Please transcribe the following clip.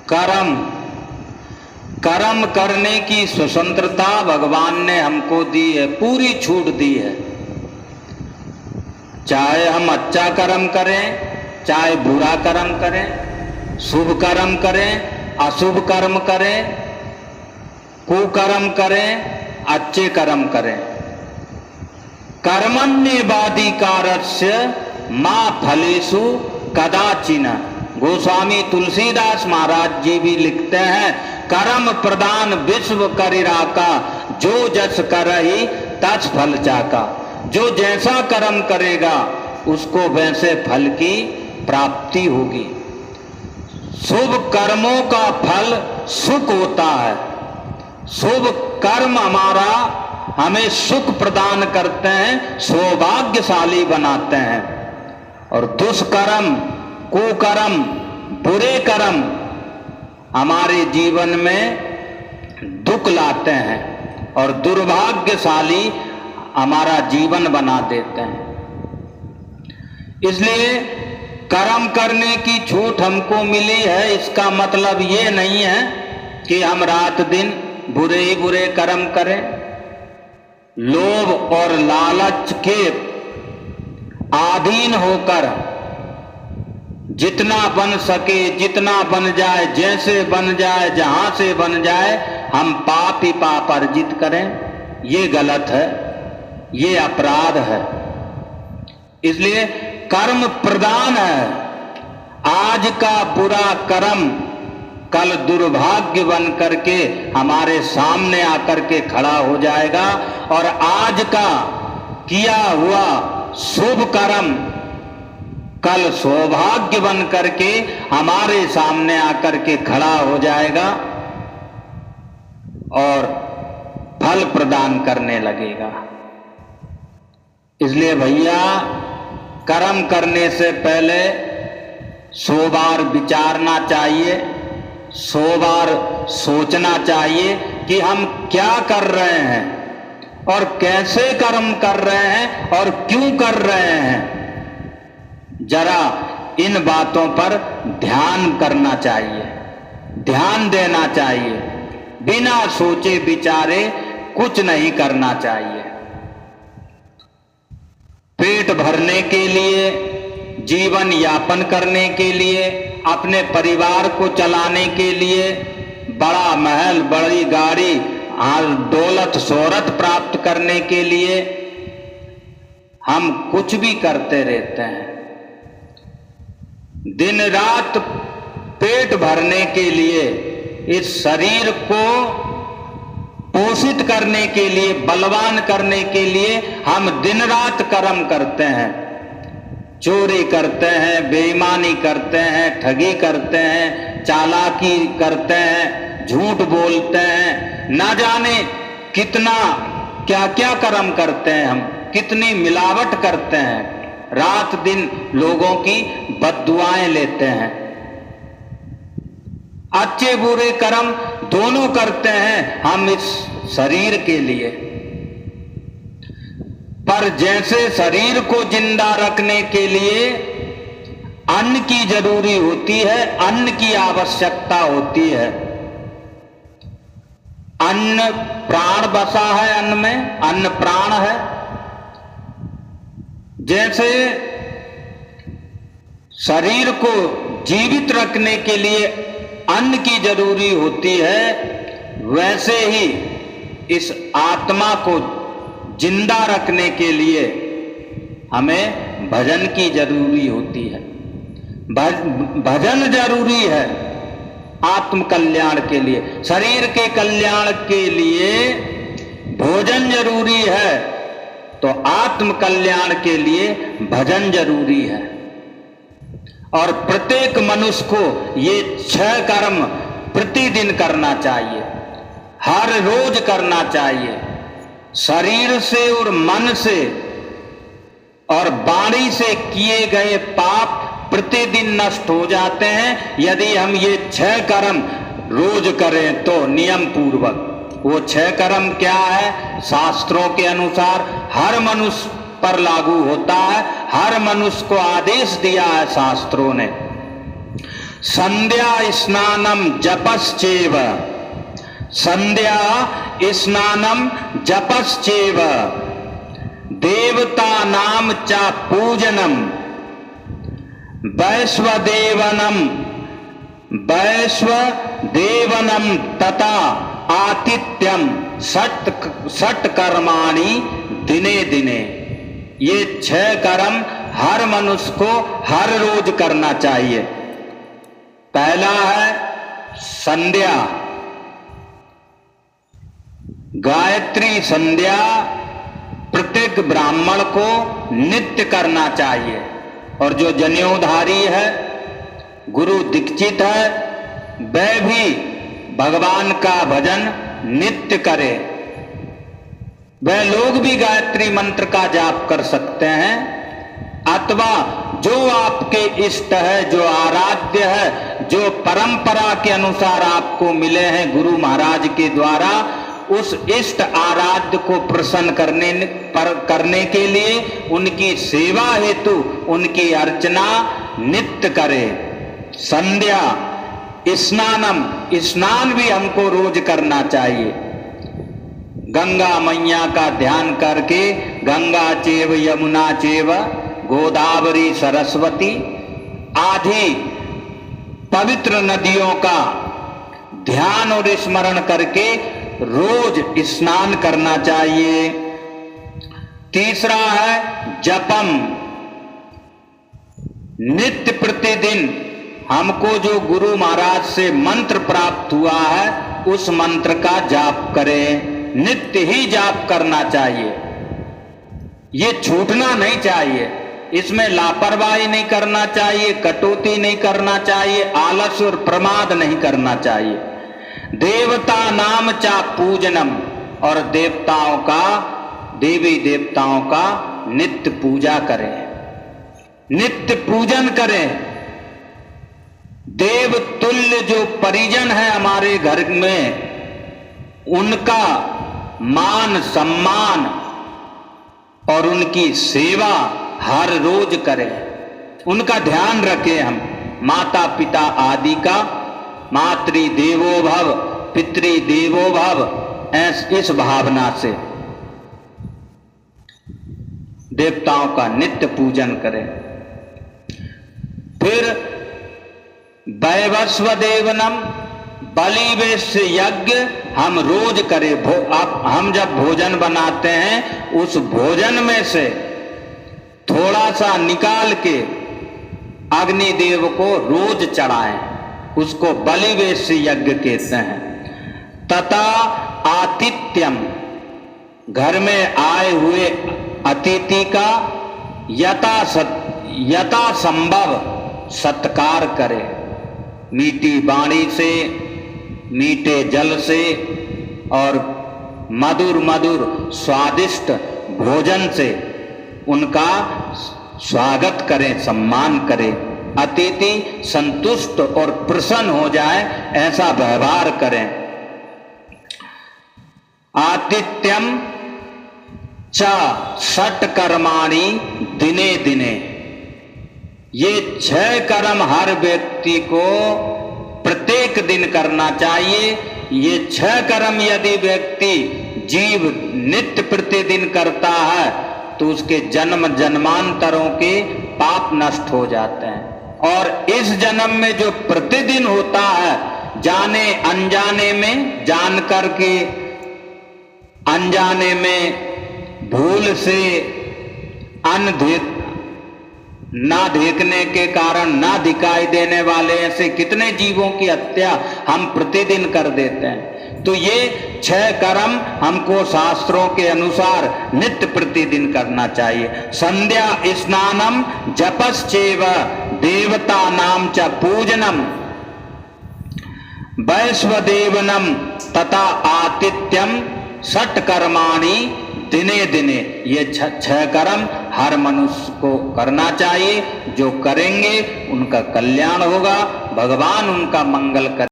कर्म कर्म करने की स्वतंत्रता भगवान ने हमको दी है, पूरी छूट दी है। चाहे हम अच्छा कर्म करें, चाहे बुरा कर्म करें, शुभ कर्म करें, अशुभ कर्म करें, कुकर्म करें, अच्छे कर्म करें। कर्मण्येवाधिकारस्य मा फलेषु कदाचिन। गोस्वामी तुलसीदास महाराज जी भी लिखते हैं, कर्म प्रदान विश्व करिरा का, जो जस करहि तस फल चाका। जो जैसा कर्म करेगा उसको वैसे फल की प्राप्ति होगी। शुभ कर्मों का फल सुख होता है। शुभ कर्म हमारा हमें सुख प्रदान करते हैं, सौभाग्यशाली बनाते हैं। और दुष्कर्म, कुकर्म, बुरे कर्म हमारे जीवन में दुख लाते हैं और दुर्भाग्यशाली हमारा जीवन बना देते हैं। इसलिए कर्म करने की छूट हमको मिली है, इसका मतलब ये नहीं है कि हम रात दिन बुरे ही बुरे कर्म करें। लोभ और लालच के अधीन होकर जितना बन सके, जितना बन जाए, जैसे बन जाए, जहां से बन जाए, हम पाप ही पाप अर्जित करें, ये गलत है, ये अपराध है। इसलिए कर्म प्रदान है। आज का बुरा कर्म कल दुर्भाग्य बन करके हमारे सामने आकर के खड़ा हो जाएगा, और आज का किया हुआ शुभ कर्म कल सौभाग्य बन करके हमारे सामने आकर के खड़ा हो जाएगा और फल प्रदान करने लगेगा। इसलिए भैया, कर्म करने से पहले 100 बार विचारना चाहिए, 100 बार सोचना चाहिए कि हम क्या कर रहे हैं और कैसे कर्म कर रहे हैं और क्यों कर रहे हैं। जरा इन बातों पर ध्यान करना चाहिए, ध्यान देना चाहिए। बिना सोचे विचारे कुछ नहीं करना चाहिए। पेट भरने के लिए, जीवन यापन करने के लिए, अपने परिवार को चलाने के लिए, बड़ा महल, बड़ी गाड़ी, दौलत शोहरत प्राप्त करने के लिए हम कुछ भी करते रहते हैं। दिन रात पेट भरने के लिए, इस शरीर को पोषित करने के लिए, बलवान करने के लिए हम दिन रात कर्म करते हैं। चोरी करते हैं, बेईमानी करते हैं, ठगी करते हैं, चालाकी करते हैं, झूठ बोलते हैं, ना जाने कितना क्या क्या कर्म करते हैं हम, कितनी मिलावट करते हैं। रात दिन लोगों की बद्दुआएं लेते हैं। अच्छे बुरे कर्म दोनों करते हैं हम इस शरीर के लिए। पर जैसे शरीर को जिंदा रखने के लिए अन्न की जरूरी होती है, अन्न की आवश्यकता होती है। अन्न प्राण बसा है, अन्न में अन्न प्राण है। जैसे शरीर को जीवित रखने के लिए अन्न की जरूरी होती है, वैसे ही इस आत्मा को जिंदा रखने के लिए हमें भजन की जरूरी होती है। भजन जरूरी है आत्म कल्याण के लिए। शरीर के कल्याण के लिए भोजन जरूरी है, तो आत्म कल्याण के लिए भजन जरूरी है। और प्रत्येक मनुष्य को ये 6 कर्म प्रतिदिन करना चाहिए, हर रोज करना चाहिए। शरीर से और मन से और वाणी से किए गए पाप प्रतिदिन नष्ट हो जाते हैं यदि हम ये 6 कर्म रोज करें तो नियम पूर्वक। वो 6 कर्म क्या है? शास्त्रों के अनुसार हर मनुष्य पर लागू होता है, हर मनुष्य को आदेश दिया है शास्त्रों ने। संध्या स्नानम जपश्चेव, संध्या स्नानम जपश्चेव, देवता नाम च पूजनम, वैश्वदेवनम तथा आतिथ्यम षट कर्माणि दिने दिने। ये 6 कर्म हर मनुष्य को हर रोज करना चाहिए। पहला है संध्या, गायत्री संध्या प्रत्येक ब्राह्मण को नित्य करना चाहिए। और जो जनेऊधारी है, गुरु दीक्षित है, वह भी भगवान का भजन नित्य करे। वह लोग भी गायत्री मंत्र का जाप कर सकते हैं, अथवा जो आपके इष्ट है, जो आराध्य है, जो परंपरा के अनुसार आपको मिले हैं गुरु महाराज के द्वारा, उस इष्ट आराध्य को प्रसन्न करने के लिए उनकी सेवा हेतु उनकी अर्चना नित्य करे। संध्या स्नानम, स्नान भी हमको रोज करना चाहिए। गंगा मैया का ध्यान करके, गंगा चेव यमुना चेव गोदावरी सरस्वती आदि पवित्र नदियों का ध्यान और स्मरण करके रोज स्नान करना चाहिए। तीसरा है जपम, नित्य प्रतिदिन हमको जो गुरु महाराज से मंत्र प्राप्त हुआ है उस मंत्र का जाप करें, नित्य ही जाप करना चाहिए। ये छूटना नहीं चाहिए, इसमें लापरवाही नहीं करना चाहिए, कटौती नहीं करना चाहिए, आलस्य और प्रमाद नहीं करना चाहिए। देवता नाम चा पूजनम, और देवताओं का, देवी देवताओं का नित्य पूजा करें, नित्य पूजन करें। देव तुल्य जो परिजन है हमारे घर में, उनका मान सम्मान और उनकी सेवा हर रोज करें, उनका ध्यान रखें। हम माता पिता आदि का, मातृ देवो भव पितृ देवो भव, इस भावना से देवताओं का नित्य पूजन करें। फिर वैवस्वदेवनम, बलि वैश्य यज्ञ हम रोज करें। हम जब भोजन बनाते हैं उस भोजन में से थोड़ा सा निकाल के अग्निदेव को रोज चढ़ाएं, उसको बलि वैश्य यज्ञ कहते हैं। तथा आतिथ्यम, घर में आए हुए अतिथि का यथा संभव सत्कार करें, मीठी वाणी से, मीठे जल से और मधुर मधुर स्वादिष्ट भोजन से उनका स्वागत करें, सम्मान करें। अतिथि संतुष्ट और प्रसन्न हो जाए ऐसा व्यवहार करें। आतिथ्यम च षट कर्माणि दिने दिने, ये 6 कर्म हर व्यक्ति को प्रत्येक दिन करना चाहिए। ये 6 कर्म यदि व्यक्ति जीव नित्य प्रतिदिन करता है तो उसके जन्म जन्मांतरों के पाप नष्ट हो जाते हैं। और इस जन्म में जो प्रतिदिन होता है, जाने अनजाने में, जान करके अनजाने में, भूल से, ना देखने के कारण, ना दिखाई देने वाले ऐसे कितने जीवों की हत्या हम प्रतिदिन कर देते हैं। तो ये 6 कर्म हमको शास्त्रों के अनुसार नित्य प्रतिदिन करना चाहिए। संध्या स्नानम जपश्चैव देवता नाम च पूजनम वैश्वदेवनम तथा आतिथ्यम षट कर्माणि दिने दिने। ये 6 कर्म हर मनुष्य को करना चाहिए। जो करेंगे उनका कल्याण होगा, भगवान उनका मंगल करेंगे।